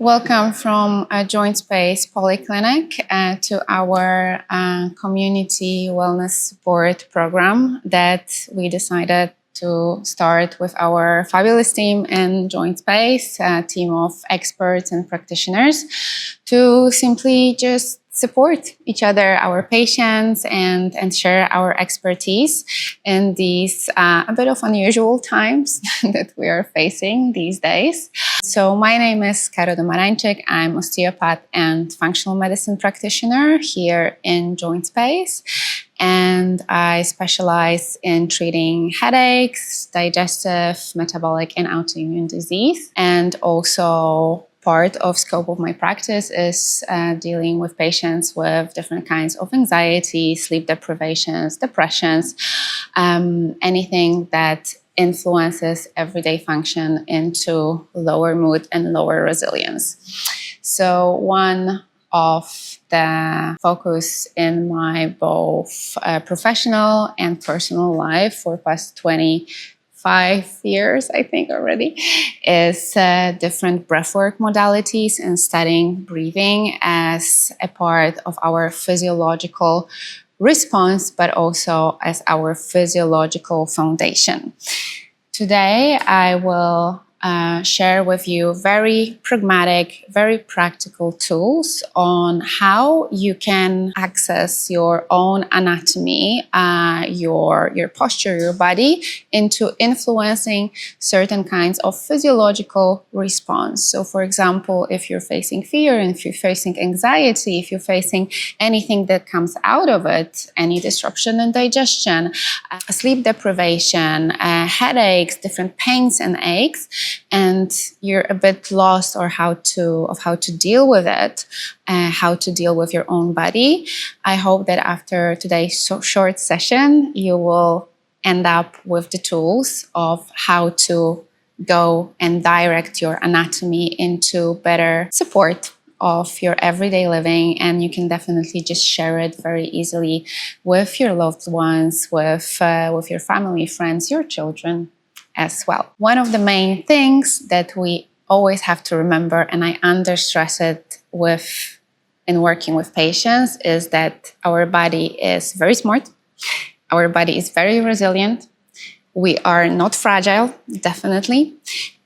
Welcome from Joint Space Polyclinic to our community wellness support program that we decided to start with our fabulous team in Joint Space, a team of experts and practitioners, to simply just support each other, our patients, and share our expertise in these a bit of unusual times that we are facing these days. So my name is Karo. I'm osteopath and functional medicine practitioner here in Joint Space. And I specialize in treating headaches, digestive, metabolic, and autoimmune disease. And also part of scope of my practice is dealing with patients with different kinds of anxiety, sleep deprivations, depressions, anything that influences everyday function into lower mood and lower resilience. So one of the focus in my both professional and personal life for past 25 years, I think already, is different breathwork modalities and studying breathing as a part of our physiological response, but also as our physiological foundation. Today, I will share with you very pragmatic, very practical tools on how you can access your own anatomy, your posture, your body, into influencing certain kinds of physiological response. So for example, if you're facing fear, and if you're facing anxiety, if you're facing anything that comes out of it, any disruption in digestion, sleep deprivation, headaches, different pains and aches, and you're a bit lost or how to deal with it, how to deal with your own body, I hope that after today's short session, you will end up with the tools of how to go and direct your anatomy into better support of your everyday living, and you can definitely just share it very easily with your loved ones, with your family, friends, your children as well. One of the main things that we always have to remember, and I understress it in working with patients, is that our body is very smart. Our body is very resilient. We are not fragile, definitely,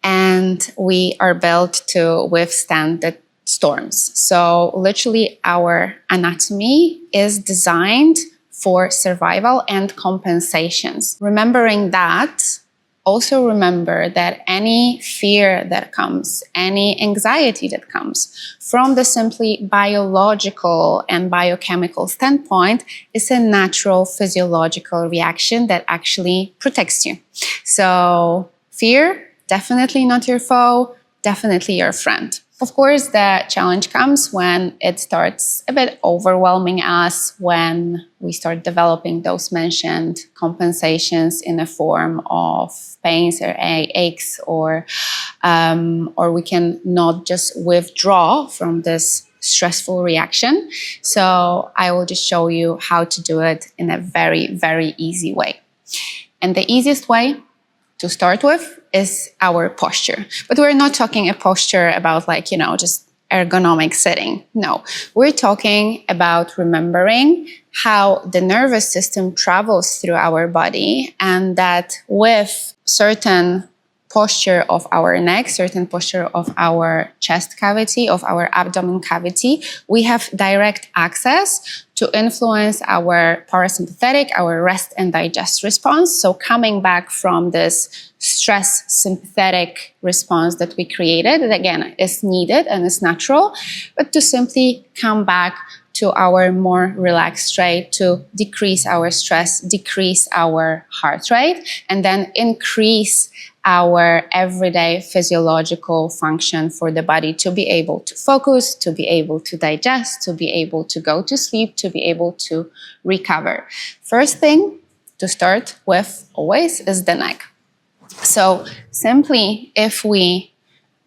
and we are built to withstand the storms. So literally our anatomy is designed for survival and compensations. Remembering that, also remember that any fear that comes, any anxiety that comes from the simply biological and biochemical standpoint is a natural physiological reaction that actually protects you. So fear, definitely not your foe, definitely your friend. Of course, the challenge comes when it starts a bit overwhelming us, when we start developing those mentioned compensations in the form of pains or aches, or we can not just withdraw from this stressful reaction. So I will just show you how to do it in a very, very easy way. And the easiest way to start with is our posture. But we're not talking a posture about just ergonomic sitting. No, we're talking about remembering how the nervous system travels through our body, and that with certain posture of our neck, certain posture of our chest cavity, of our abdomen cavity, we have direct access to influence our parasympathetic, our rest and digest response. So coming back from this stress sympathetic response that we created, that again is needed and is natural, but to simply come back to our more relaxed state, to decrease our stress, decrease our heart rate, and then increase our everyday physiological function for the body to be able to focus, to be able to digest, to be able to go to sleep, to be able to recover. First thing to start with always is the neck. So simply, if we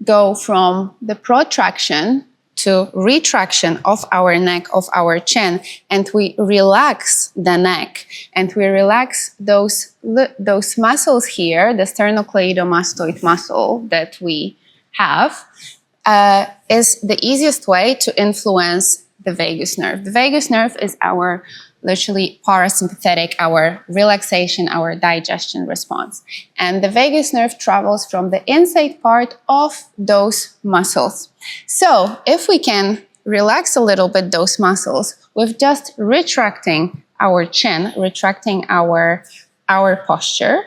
go from the protraction to retraction of our neck, of our chin, and we relax the neck, and we relax those muscles here, the sternocleidomastoid muscle that we have, is the easiest way to influence the vagus nerve. The vagus nerve is our literally parasympathetic, our relaxation, our digestion response. And the vagus nerve travels from the inside part of those muscles. So if we can relax a little bit those muscles with just retracting our chin, retracting our posture,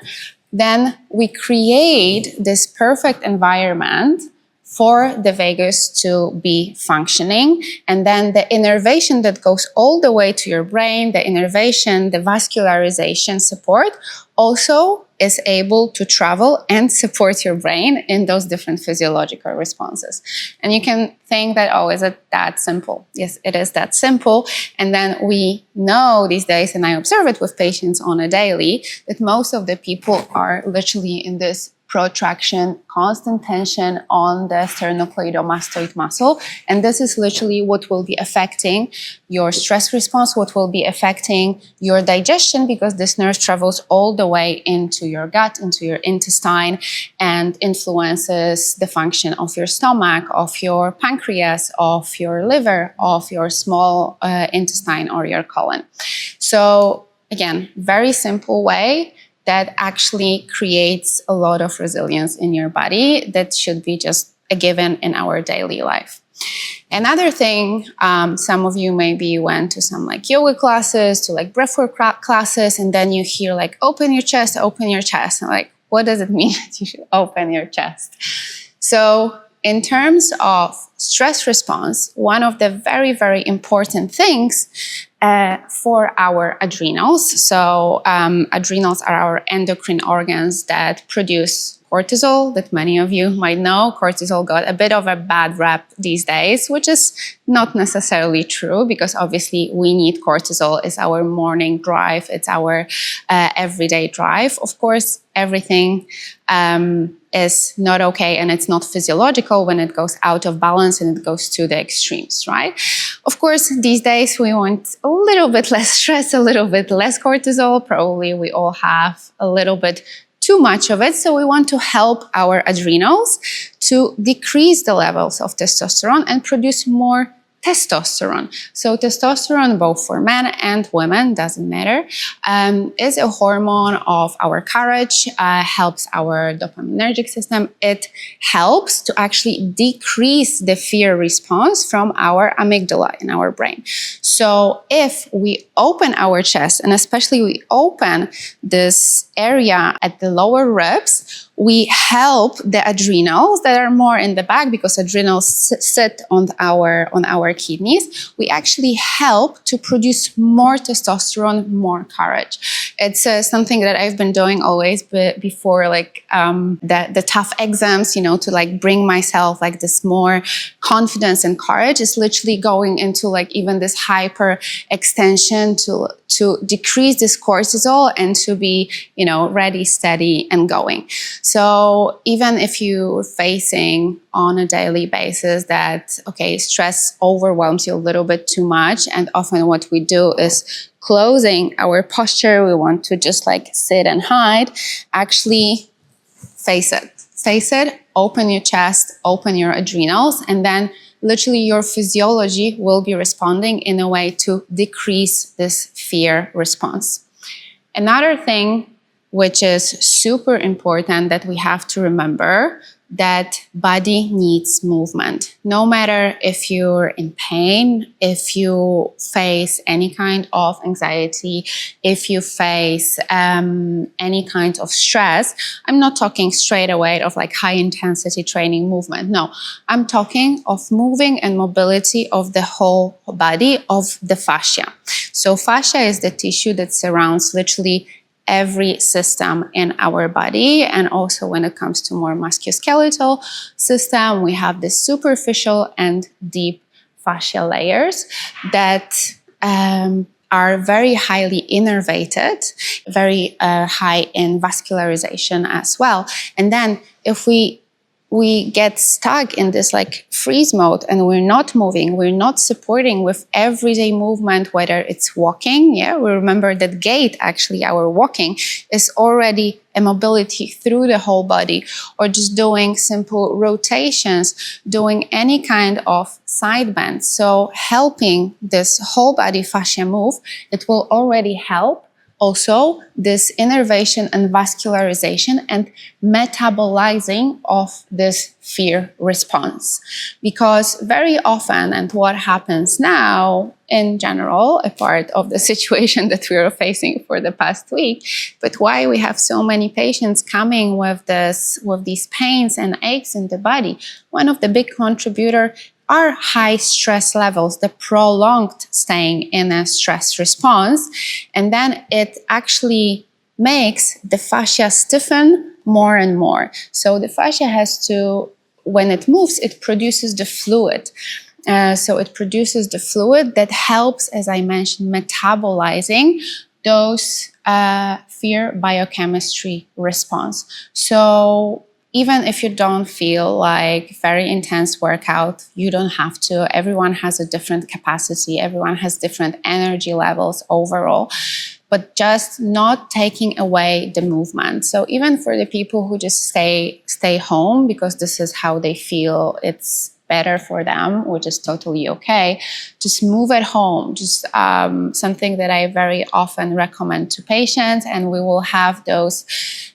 then we create this perfect environment for the vagus to be functioning. And then the innervation that goes all the way to your brain, the innervation, the vascularization support also is able to travel and support your brain in those different physiological responses. And you can think that, oh, is it that simple? Yes, it is that simple. And then we know these days, and I observe it with patients on a daily, that most of the people are literally in this protraction, constant tension on the sternocleidomastoid muscle. And this is literally what will be affecting your stress response, what will be affecting your digestion, because this nerve travels all the way into your gut, into your intestine, and influences the function of your stomach, of your pancreas, of your liver, of your small intestine or your colon. So again, very simple way that actually creates a lot of resilience in your body that should be just a given in our daily life. Another thing, some of you maybe went to some like yoga classes, to like breathwork classes, and then you hear like, open your chest, open your chest. And like, what does it mean that you should open your chest? So in terms of stress response, one of the very, very important things for our adrenals. So adrenals are our endocrine organs that produce cortisol, that many of you might know. Cortisol got a bit of a bad rep these days, which is not necessarily true, because obviously we need cortisol. It's our morning drive. It's our everyday drive. Of course, everything is not okay and it's not physiological when it goes out of balance and it goes to the extremes, right? Of course, these days we want a little bit less stress, a little bit less cortisol. Probably we all have a little bit too much of it. So we want to help our adrenals to decrease the levels of testosterone and produce more testosterone. So testosterone, both for men and women, doesn't matter, is a hormone of our courage, helps our dopaminergic system. It helps to actually decrease the fear response from our amygdala in our brain. So if we open our chest, and especially we open this area at the lower ribs, we help the adrenals that are more in the back, because adrenals sit on our kidneys. We actually help to produce more testosterone, more courage. It's something that I've been doing always before, like the tough exams, you know, to like bring myself like this more confidence and courage, is literally going into like even this hyper extension to decrease this cortisol and to be, you know, ready, steady, and going. So even if you're facing on a daily basis that, okay, stress overwhelms you a little bit too much, and often what we do is closing our posture, we want to just like sit and hide, actually face it, open your chest, open your adrenals, and then literally your physiology will be responding in a way to decrease this fear response. Another thing which is super important that we have to remember, that body needs movement. No matter if you're in pain, if you face any kind of anxiety, if you face any kind of stress, I'm not talking straight away of like high intensity training movement. No, I'm talking of moving and mobility of the whole body, of the fascia. So fascia is the tissue that surrounds literally every system in our body. And also when it comes to more musculoskeletal system, we have the superficial and deep fascia layers that are very highly innervated, very high in vascularization as well. And then if we we get stuck in this like freeze mode and we're not moving, we're not supporting with everyday movement, whether it's walking. Yeah, we remember that gait, actually, our walking is already a mobility through the whole body, or just doing simple rotations, doing any kind of side bend. So helping this whole body fascia move, it will already help also this innervation and vascularization and metabolizing of this fear response. Because very often, and what happens now in general, a part of the situation that we are facing for the past week, but why we have so many patients coming with these pains and aches in the body, one of the big contributors are high stress levels, the prolonged staying in a stress response. And then it actually makes the fascia stiffen more and more. So the fascia has to, when it moves, it produces the fluid. So it produces the fluid that helps, as I mentioned, metabolizing those fear biochemistry response. So even if you don't feel like very intense workout, you don't have to. Everyone has a different capacity. Everyone has different energy levels overall, but just not taking away the movement. So even for the people who just stay home because this is how they feel it's better for them, which is totally okay, just move at home. Just something that I very often recommend to patients, and we will have those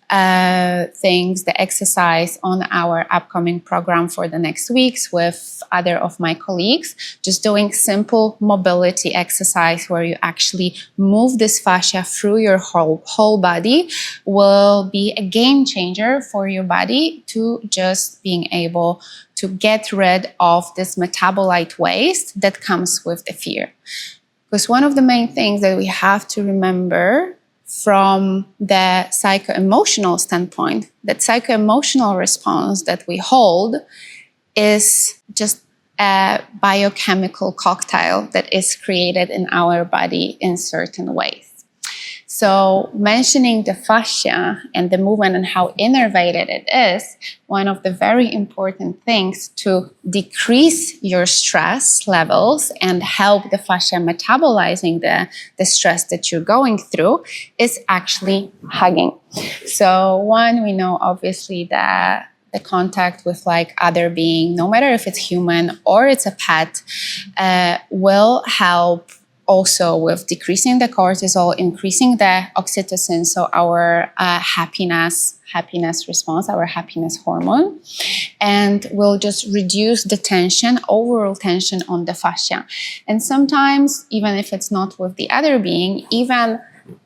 things, the exercise on our upcoming program for the next weeks with other of my colleagues, just doing simple mobility exercise where you actually move this fascia through your whole body will be a game changer for your body to just being able to get rid of this metabolite waste that comes with the fear. Because one of the main things that we have to remember from the psycho-emotional standpoint, that psycho-emotional response that we hold is just a biochemical cocktail that is created in our body in certain ways. So mentioning the fascia and the movement and how innervated it is, one of the very important things to decrease your stress levels and help the fascia metabolizing the stress that you're going through is actually hugging. So one, we know obviously that the contact with like other being, no matter if it's human or it's a pet, will help also with decreasing the cortisol, increasing the oxytocin, so our happiness response, our happiness hormone, and will just reduce the tension, overall tension on the fascia. And sometimes, even if it's not with the other being, even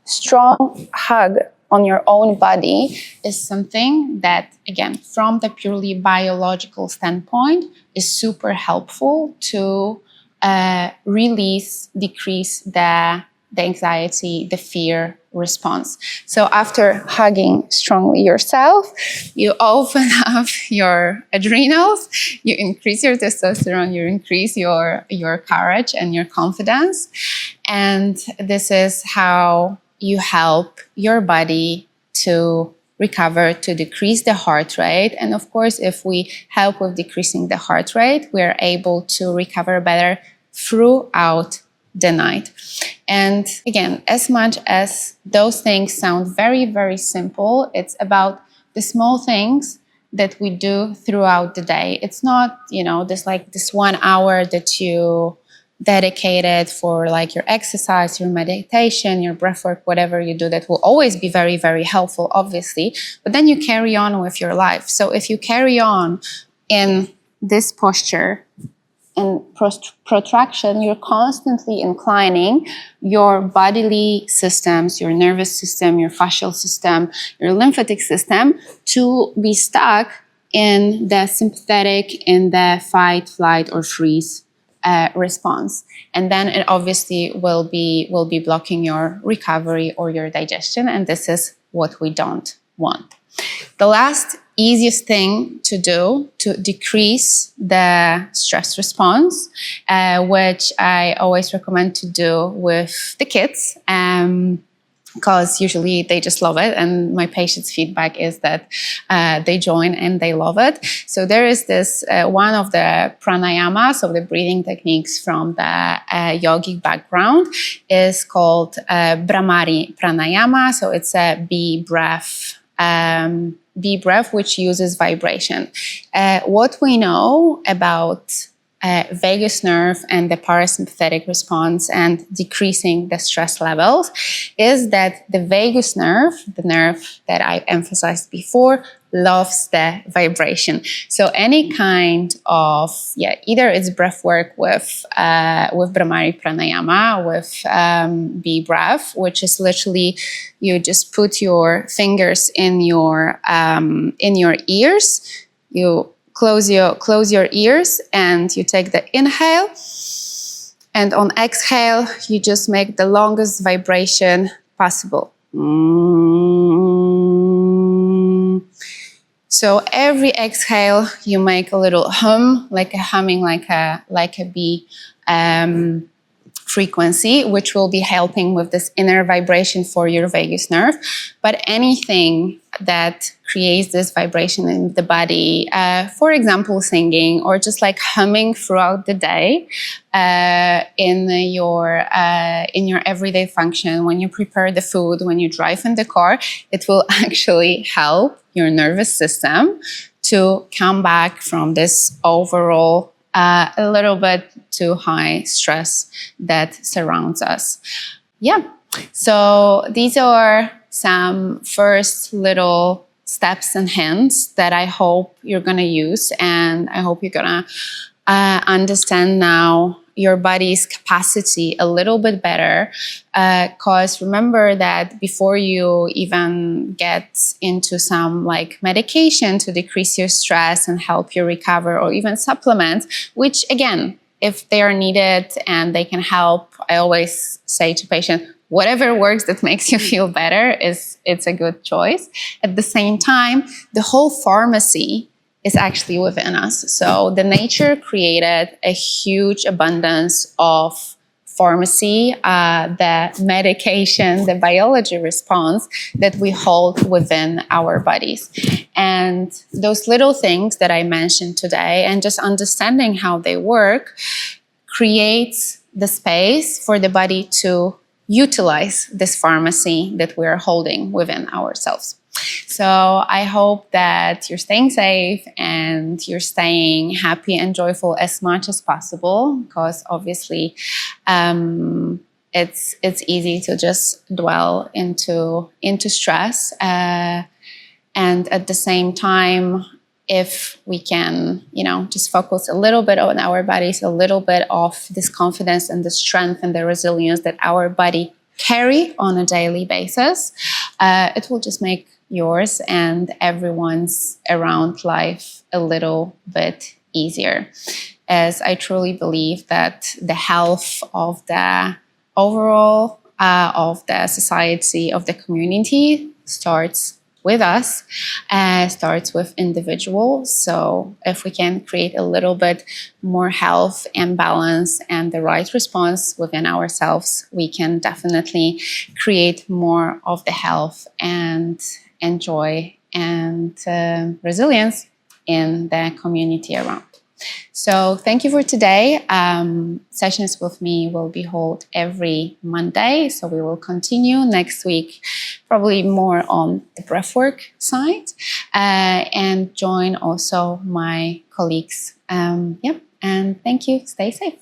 strong hug on your own body is something that, again, from the purely biological standpoint, is super helpful to decrease the anxiety, the fear response. So after hugging strongly yourself, you open up your adrenals, you increase your testosterone, you increase your courage and your confidence. And this is how you help your body to recover, to decrease the heart rate. And of course, if we help with decreasing the heart rate, we're able to recover better throughout the night. And again, as much as those things sound very, very simple, it's about the small things that we do throughout the day. It's not, this 1 hour that you dedicated for like your exercise, your meditation, your breath work, whatever you do, that will always be very, very helpful, obviously. But then you carry on with your life. So if you carry on in this posture, in protraction, you're constantly inclining your bodily systems, your nervous system, your fascial system, your lymphatic system to be stuck in the sympathetic, in the fight, flight, or freeze response. And then it obviously will be blocking your recovery or your digestion. And this is what we don't want. The last easiest thing to do to decrease the stress response, which I always recommend to do with the kids, because usually they just love it, and my patients' feedback is that they join and they love it. So there is this one of the pranayamas, of the breathing techniques from the yogic background, is called Brahmari pranayama. So it's a bee breath. Which uses vibration. What we know about vagus nerve and the parasympathetic response and decreasing the stress levels is that the vagus nerve, the nerve that I emphasized before, loves the vibration. So any kind of, either it's breath work with Brahmari pranayama, with bee breath, which is literally you just put your fingers in your ears, you close your ears, and you take the inhale, and on exhale you just make the longest vibration possible. So every exhale you make a little hum, like a humming, like a bee frequency, which will be helping with this inner vibration for your vagus nerve. But anything that creates this vibration in the body, for example, singing or just like humming throughout the day, in your everyday function, when you prepare the food, when you drive in the car, it will actually help your nervous system to come back from this overall a little bit too high stress that surrounds us. So these are some first little steps and hints that I hope you're going to use, and I hope you're going to understand now your body's capacity a little bit better, because remember that before you even get into some like medication to decrease your stress and help you recover, or even supplements, which again, if they are needed and they can help, I always say to patients, whatever works that makes you feel better, it's a good choice. At the same time, the whole pharmacy is actually within us. So the nature created a huge abundance of pharmacy, the medication, the biology response that we hold within our bodies. And those little things that I mentioned today, and just understanding how they work, creates the space for the body to utilize this pharmacy that we are holding within ourselves. So I hope that you're staying safe and you're staying happy and joyful as much as possible, because obviously it's easy to just dwell into stress, and at the same time, if we can, just focus a little bit on our bodies, a little bit of this confidence and the strength and the resilience that our body carry on a daily basis, it will just make yours and everyone's around life a little bit easier. As I truly believe that the health of the overall, of the society, of the community starts with us, starts with individuals. So if we can create a little bit more health and balance and the right response within ourselves, we can definitely create more of the health and joy and resilience in the community around. So thank you for today. Sessions with me will be held every Monday. So we will continue next week, probably more on the breathwork side, and join also my colleagues. And thank you. Stay safe.